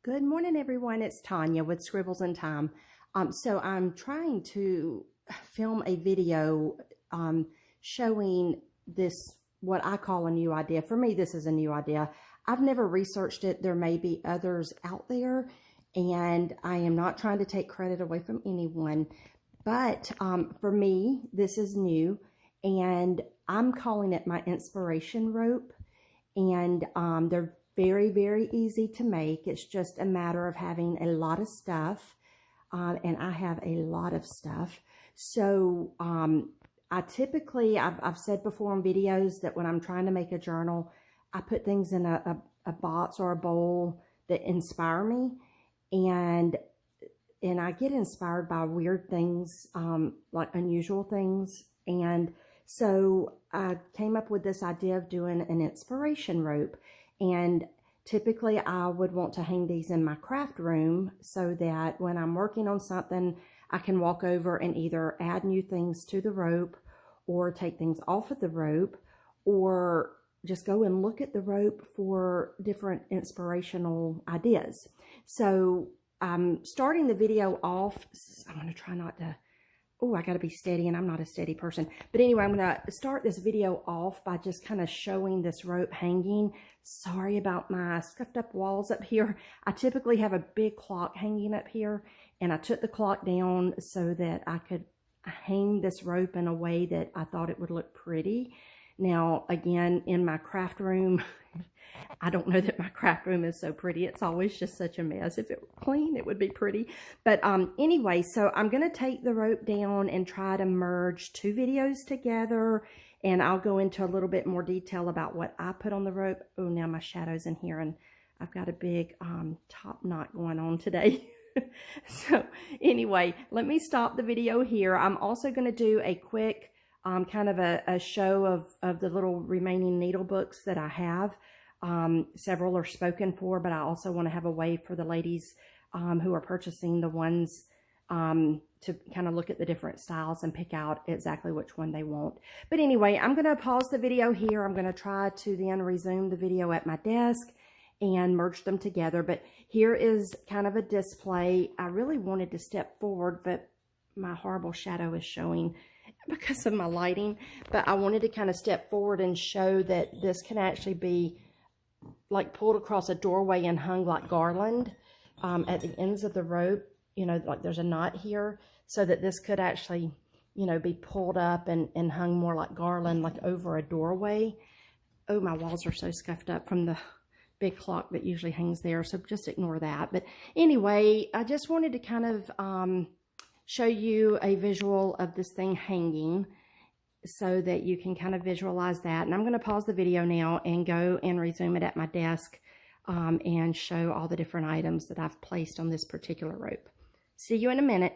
Good morning, everyone. It's Tonya with Scribbles in Time. So I'm trying to film a video showing this, what I call a new idea. For me, this is a new idea. I've never researched it. There may be others out there, and I am not trying to take credit away from anyone. But for me, this is new, and I'm calling it my inspiration rope. And they're very, very easy to make. It's just a matter of having a lot of stuff, and I have a lot of stuff. So I typically, I've said before on videos that when I'm trying to make a journal, I put things in a box or a bowl that inspire me, and I get inspired by weird things, like unusual things. And so I came up with this idea of doing an inspiration rope. And typically I would want to hang these in my craft room so that when I'm working on something, I can walk over and either add new things to the rope or take things off of the rope, or just go and look at the rope for different inspirational ideas. So I'm starting the video off. I'm going to try not to, oh, I got to be steady, and I'm not a steady person. But anyway, I'm going to start this video off by just kind of showing this rope hanging. Sorry about my scuffed up walls up here. I typically have a big clock hanging up here, and I took the clock down so that I could hang this rope in a way that I thought it would look pretty. Now, again, in my craft room, I don't know that my craft room is so pretty. It's always just such a mess. If it were clean, it would be pretty. But anyway, so I'm going to take the rope down and try to merge two videos together. And I'll go into a little bit more detail about what I put on the rope. Oh, now my shadow's in here, and I've got a big top knot going on today. So anyway, let me stop the video here. I'm also going to do a quick kind of a show of the little remaining needle books that I have. Several are spoken for, but I also want to have a way for the ladies who are purchasing the ones to kind of look at the different styles and pick out exactly which one they want. But anyway, I'm going to pause the video here. I'm going to try to then resume the video at my desk and merge them together. But here is kind of a display. I really wanted to step forward, but my horrible shadow is showing because of my lighting. But I wanted to kind of step forward and show that this can actually be like pulled across a doorway and hung like garland at the ends of the rope. You know, like there's a knot here, so that this could actually, you know, be pulled up and hung more like garland, like over a doorway. Oh, my walls are so scuffed up from the big clock that usually hangs there, so just ignore that. But anyway, I just wanted to kind of show you a visual of this thing hanging so that you can kind of visualize that. And I'm going to pause the video now and go and resume it at my desk and show all the different items that I've placed on this particular rope. See you in a minute.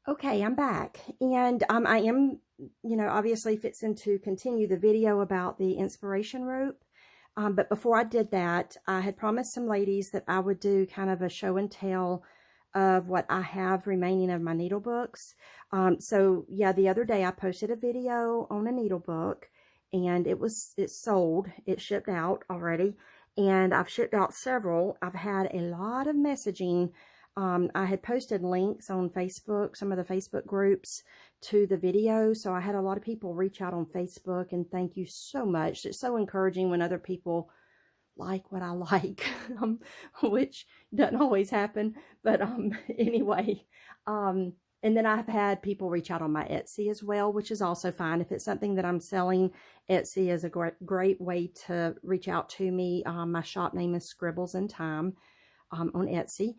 Okay, I'm back. And I am, you know, obviously fixing to continue the video about the inspiration rope. But before I did that, I had promised some ladies that I would do kind of a show and tell of what I have remaining of my needle books. So yeah, the other day I posted a video on a needle book, and it's sold. It shipped out already, and I've shipped out several. I've had a lot of messaging. I had posted links on Facebook, some of the Facebook groups, to the video. So I had a lot of people reach out on Facebook, and thank you so much. It's so encouraging when other people like what I like, which doesn't always happen. But anyway, and then I've had people reach out on my Etsy as well, which is also fine. If it's something that I'm selling, Etsy is a great way to reach out to me. My shop name is Scribbles in Time on Etsy,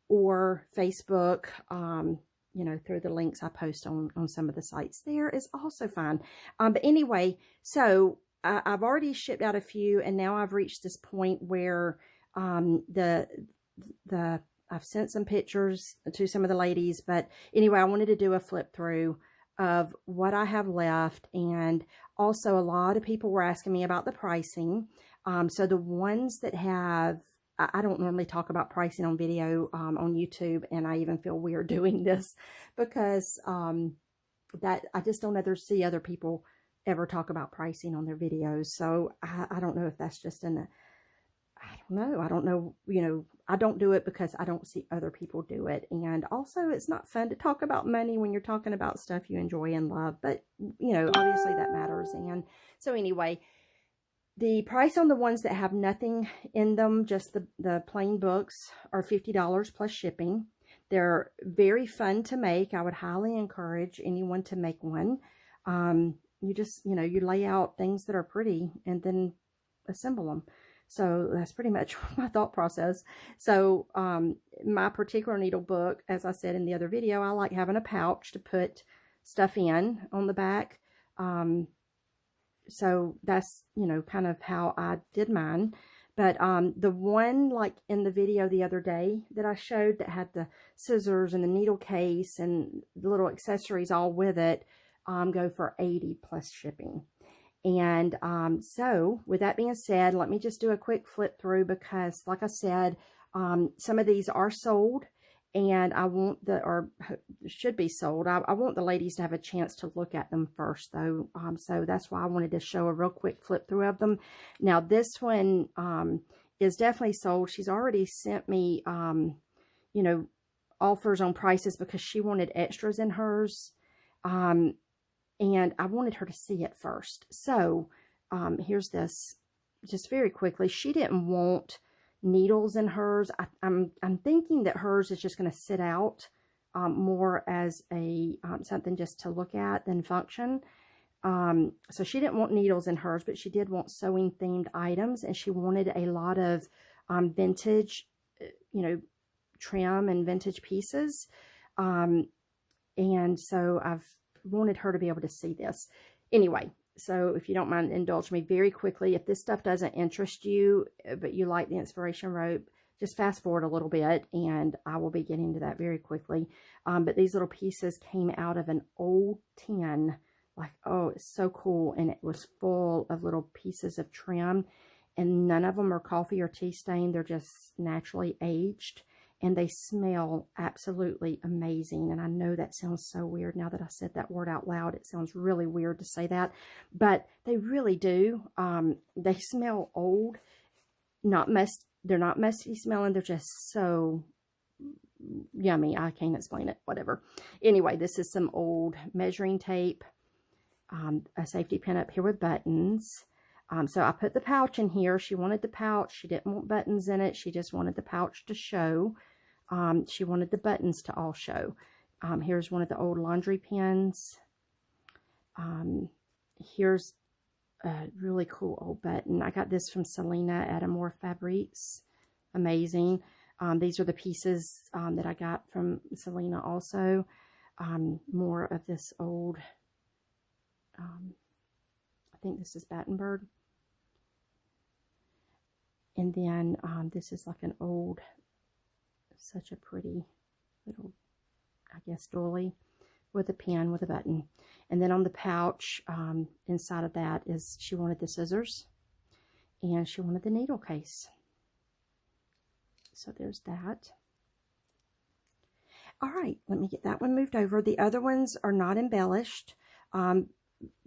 or Facebook, you know, through the links I post on some of the sites there is also fine. But anyway, so I've already shipped out a few, and now I've reached this point where I've sent some pictures to some of the ladies. But anyway, I wanted to do a flip through of what I have left. And also a lot of people were asking me about the pricing. So the ones that have, I don't normally talk about pricing on video on YouTube, and I even feel weird doing this because that I just don't ever see other people ever talk about pricing on their videos. So I don't know if that's just I don't know, you know, I don't do it because I don't see other people do it. And also, it's not fun to talk about money when you're talking about stuff you enjoy and love. But, you know, obviously that matters. And so anyway, the price on the ones that have nothing in them, just the plain books, are $50 plus shipping. They're very fun to make. I would highly encourage anyone to make one. You just, you know, you lay out things that are pretty and then assemble them. So that's pretty much my thought process. So my particular needle book, as I said in the other video, I like having a pouch to put stuff in on the back. So that's, you know, kind of how I did mine. But the one like in the video the other day that I showed that had the scissors and the needle case and the little accessories all with it, go for $80 plus shipping. And so with that being said, let me just do a quick flip through because like I said, some of these are sold and I want or should be sold. I want the ladies to have a chance to look at them first though. So that's why I wanted to show a real quick flip through of them. Now this one is definitely sold. She's already sent me, you know, offers on prices because she wanted extras in hers. And I wanted her to see it first. So here's this, just very quickly. She didn't want needles in hers. I'm thinking that hers is just going to sit out more as a something just to look at than function. So she didn't want needles in hers, but she did want sewing themed items, and she wanted a lot of vintage, you know, trim and vintage pieces. And so I've wanted her to be able to see this. Anyway, so if you don't mind, indulge me very quickly. If this stuff doesn't interest you, but you like the inspiration rope, just fast forward a little bit and I will be getting to that very quickly. But these little pieces came out of an old tin. Like, oh, it's so cool. And it was full of little pieces of trim, and none of them are coffee or tea stained. They're just naturally aged. And they smell absolutely amazing. And I know that sounds so weird now that I said that word out loud. It sounds really weird to say that, but they really do. They smell old, they're not musty smelling. They're just so yummy. I can't explain it, whatever. Anyway, this is some old measuring tape, a safety pin up here with buttons. So I put the pouch in here. She wanted the pouch. She didn't want buttons in it. She just wanted the pouch to show. She wanted the buttons to all show. Here's one of the old laundry pins. Here's a really cool old button. I got this from Selena at Amore Fabrics. Amazing. These are the pieces that I got from Selena also. More of this old, I think this is Battenberg. And then this is like an old, such a pretty little, I guess, dolly with a pin with a button. And then on the pouch, inside of that is, she wanted the scissors and she wanted the needle case. So there's that. All right, let me get that one moved over. The other ones are not embellished.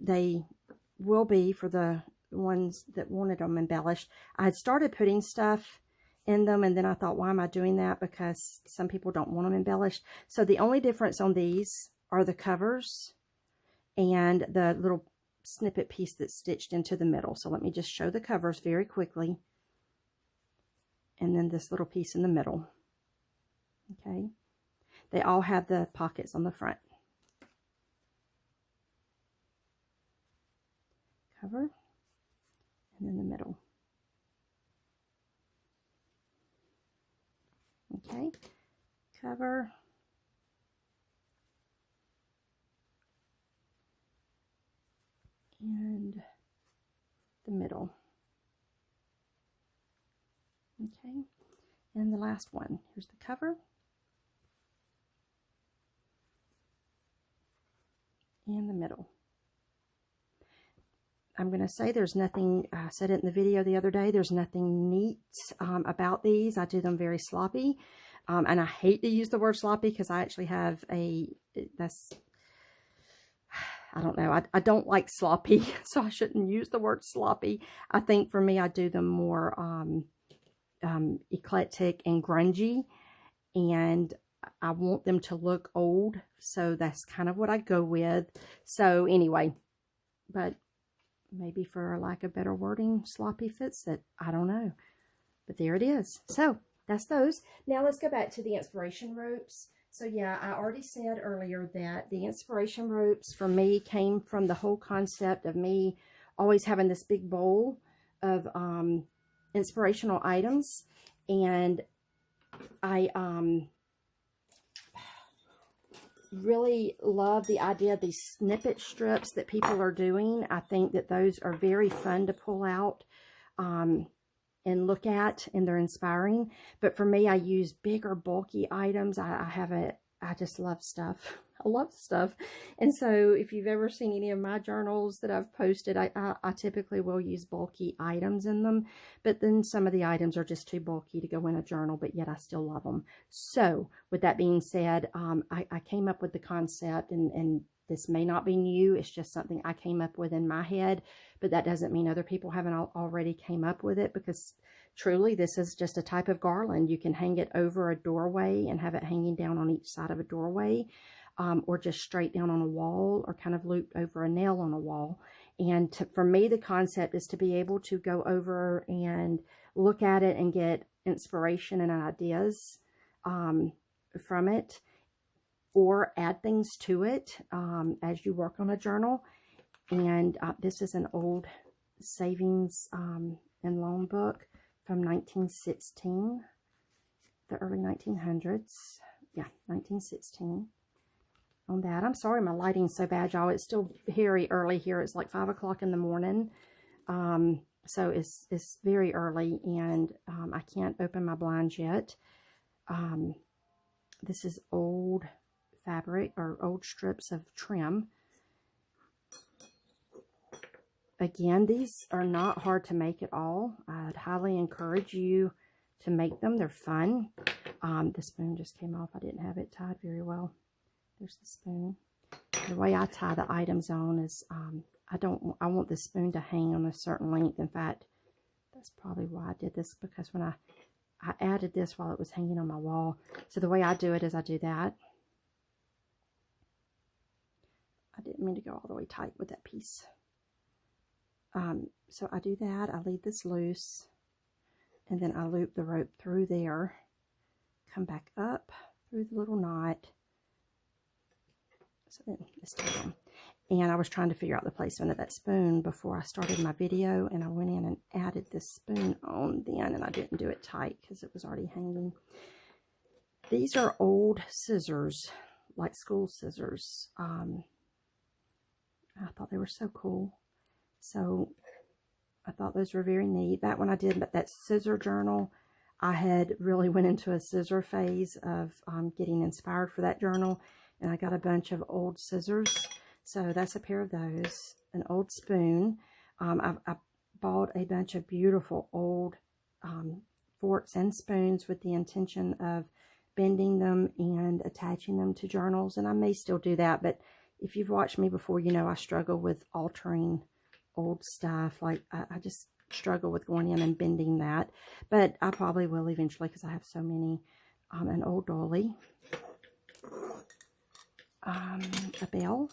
They will be for the ones that wanted them embellished. I had started putting stuff in them, and then I thought, why am I doing that? Because some people don't want them embellished. So the only difference on these are the covers and the little snippet piece that's stitched into the middle. So let me just show the covers very quickly. And then this little piece in the middle. Okay. They all have the pockets on the front. Cover. And then the middle. Okay, cover, and the middle. Okay, and the last one. Here's the cover, and the middle. I'm going to say there's nothing, I said it in the video the other day, there's nothing neat about these. I do them very sloppy. And I hate to use the word sloppy because I actually have I don't know, I don't like sloppy, so I shouldn't use the word sloppy. I think for me, I do them more eclectic and grungy, and I want them to look old, so that's kind of what I go with. So anyway, but maybe for lack of better wording, sloppy fits it. I don't know. But there it is. So that's those. Now let's go back to the inspiration ropes. So yeah, I already said earlier that the inspiration ropes for me came from the whole concept of me always having this big bowl of inspirational items. And I really love the idea of these snippet strips that people are doing. I think that those are very fun to pull out and look at, and they're inspiring. But for me, I use bigger, bulky items. I just love stuff. I love stuff. And so if you've ever seen any of my journals that I've posted, I typically will use bulky items in them. But then some of the items are just too bulky to go in a journal, but yet I still love them. So with that being said, I came up with the concept, and this may not be new. It's just something I came up with in my head, but that doesn't mean other people haven't already came up with it, because truly this is just a type of garland. You can hang it over a doorway and have it hanging down on each side of a doorway, or just straight down on a wall, or kind of looped over a nail on a wall. And for me, the concept is to be able to go over and look at it and get inspiration and ideas from it, or add things to it as you work on a journal. And this is an old savings and loan book from 1916, the early 1900s. Yeah, 1916. On that, I'm sorry my lighting's so bad, y'all. It's still very early here. It's like 5 o'clock in the morning. So it's very early, and I can't open my blinds yet. This is old fabric, or old strips of trim. Again, these are not hard to make at all. I'd highly encourage you to make them. They're fun. The spoon just came off. I didn't have it tied very well. There's the spoon. The way I tie the items on is I want the spoon to hang on a certain length. In fact, that's probably why I did this, because when I added this while it was hanging on my wall. So the way I do it is I do that. I didn't mean to go all the way tight with that piece. So I do that. I leave this loose, and then I loop the rope through there, come back up through the little knot. So then this time, and I was trying to figure out the placement of that spoon before I started my video, and I went in and added this spoon on then, and I didn't do it tight because it was already hanging. These are old scissors, like school scissors. I thought they were so cool. So I thought those were very neat. Back when I did that scissor journal, I had really went into a scissor phase of getting inspired for that journal. And I got a bunch of old scissors. So that's a pair of those. An old spoon. I bought a bunch of beautiful old forks and spoons with the intention of bending them and attaching them to journals. And I may still do that, but if you've watched me before, you know I struggle with altering old stuff. Like I just struggle with going in and bending that. But I probably will eventually, because I have so many. An old dolly. A bell.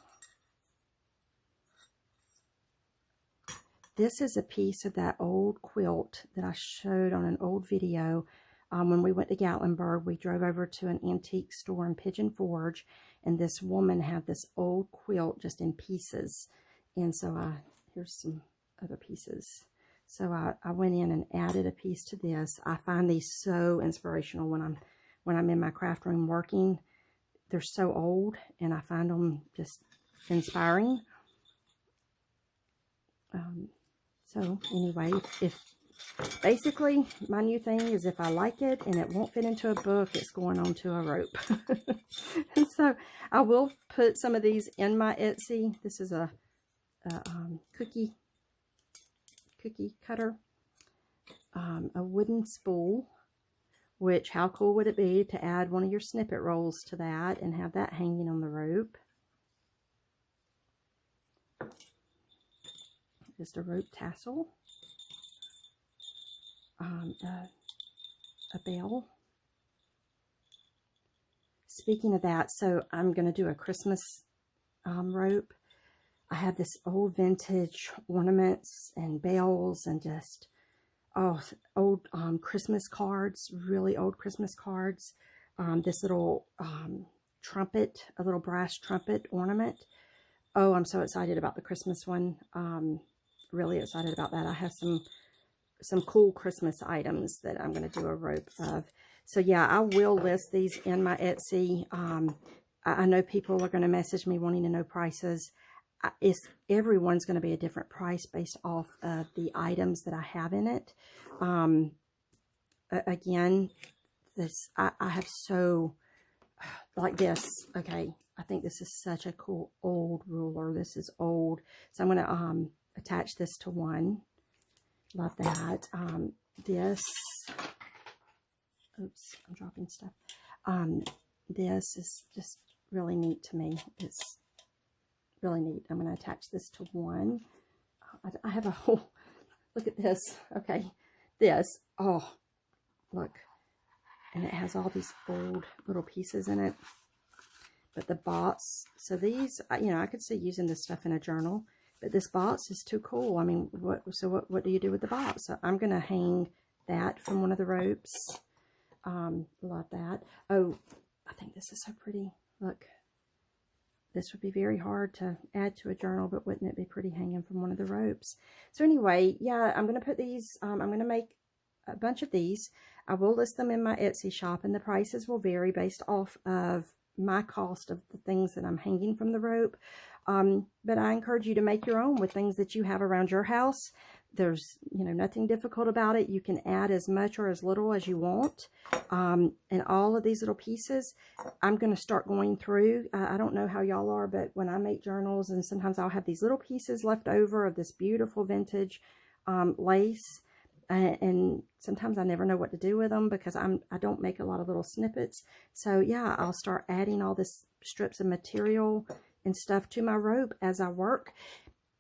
This is a piece of that old quilt that I showed on an old video. When we went to Gatlinburg, we drove over to an antique store in Pigeon Forge, and this woman had this old quilt just in pieces. And so here's some other pieces. So I went in and added a piece to this. I find these so inspirational when I'm in my craft room working. They're so old, and I find them just inspiring. So anyway, basically my new thing is, if I like it and it won't fit into a book, it's going onto a rope. And so I will put some of these in my Etsy. This is a cookie cutter, a wooden spool. Which, how cool would it be to add one of your snippet rolls to that and have that hanging on the rope? Just a rope tassel. A a bell. Speaking of that, so I'm going to do a Christmas rope. I have this old vintage ornaments and bells and just, oh, old Christmas cards, really old Christmas cards. This little trumpet, a little brass trumpet ornament. Oh, I'm so excited about the Christmas one. Really excited about that. I have some cool Christmas items that I'm going to do a rope of. So yeah, I will list these in my Etsy. I know people are going to message me wanting to know prices. Everyone's going to be a different price based off of the items that I have in it. Again, I have so, like this, okay, I think this is such a cool old ruler. This is old. So I'm going to attach this to one. Love that. This, oops, I'm dropping stuff. This is just really neat to me. It's really neat. I'm going to attach this to one. I have a whole, look at this. Okay, this, oh, look. And it has all these old little pieces in it. But the box, so these, you know, I could see using this stuff in a journal. But this box is too cool. I mean, what do you do with the box? So I'm going to hang that from one of the ropes. Love that. Oh, I think this is so pretty. Look, this would be very hard to add to a journal, but wouldn't it be pretty hanging from one of the ropes? So anyway, yeah, I'm going to put these, I'm going to make a bunch of these. I will list them in my Etsy shop, and the prices will vary based off of my cost of the things that I'm hanging from the rope. But I encourage you to make your own with things that you have around your house. There's, you know, nothing difficult about it. You can add as much or as little as you want. And all of these little pieces, I'm going to start going through. I don't know how y'all are, but when I make journals, and sometimes I'll have these little pieces left over of this beautiful vintage lace. And sometimes I never know what to do with them because I don't make a lot of little snippets. So yeah, I'll start adding all this strips of material and stuff to my rope as I work.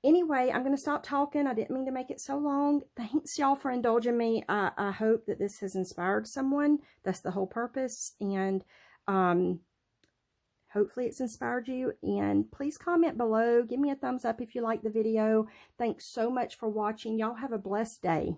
Anyway, I'm going to stop talking. I didn't mean to make it so long. Thanks y'all for indulging me. I hope that this has inspired someone. That's the whole purpose. And hopefully it's inspired you. And please comment below. Give me a thumbs up if you like the video. Thanks so much for watching. Y'all have a blessed day.